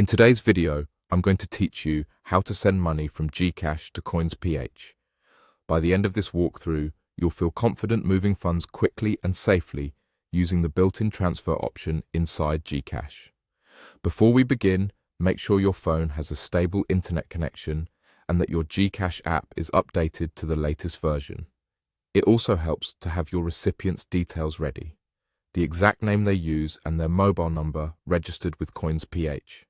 In today's video, I'm going to teach you how to send money from GCash to CoinsPH. By the end of this walkthrough, you'll feel confident moving funds quickly and safely using the built-in transfer option inside GCash. Before we begin, make sure your phone has a stable internet connection and that your GCash app is updated to the latest version. It also helps to have your recipient's details ready, the exact name they use and their mobile number registered with CoinsPH.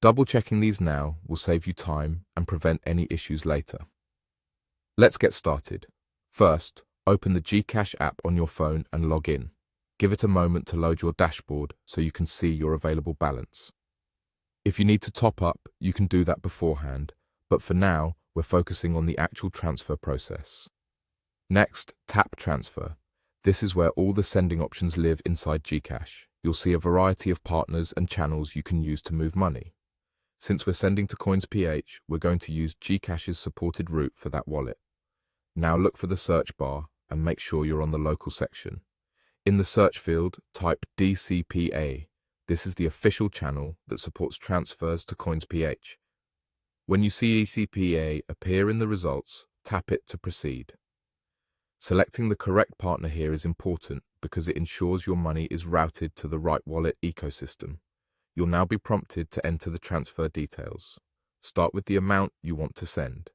Double-checking these now will save you time and prevent any issues later. Let's get started. First, open the GCash app on your phone and log in. Give it a moment to load your dashboard so you can see your available balance. If you need to top up, you can do that beforehand, but for now, we're focusing on the actual transfer process. Next, tap Transfer. This is where all the sending options live inside GCash. You'll see a variety of partners and channels you can use to move money. Since we're sending to CoinsPH, we're going to use GCash's supported route for that wallet. Now look for the search bar and make sure you're on the local section. In the search field, type DCPA. This is the official channel that supports transfers to CoinsPH. When you see DCPA appear in the results, tap it to proceed. Selecting the correct partner here is important because it ensures your money is routed to the right wallet ecosystem. You'll now be prompted to enter the transfer details. Start with the amount you want to send.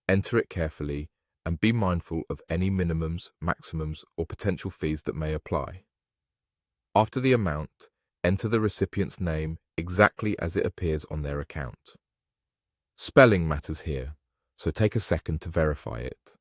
Enter it carefully and be mindful of any minimums, maximums, or potential fees that may apply. After the amount, enter the recipient's name exactly as it appears on their account. Spelling matters here, so take a second to verify it.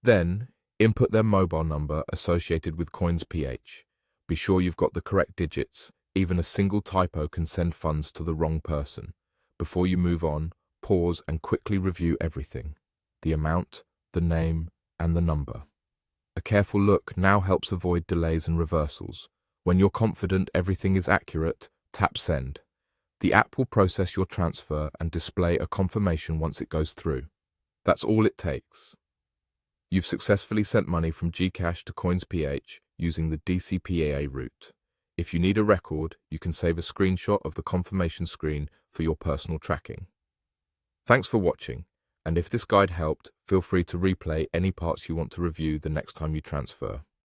Then, input their mobile number associated with CoinsPH. Be sure you've got the correct digits. Even a single typo can send funds to the wrong person. Before you move on, pause and quickly review everything: the amount, the name, and the number. A careful look now helps avoid delays and reversals. When you're confident everything is accurate, tap Send. The app will process your transfer and display a confirmation once it goes through. That's all it takes. You've successfully sent money from GCash to CoinsPH using the DCPA route. If you need a record, you can save a screenshot of the confirmation screen for your personal tracking. Thanks for watching, and if this guide helped, feel free to replay any parts you want to review the next time you transfer.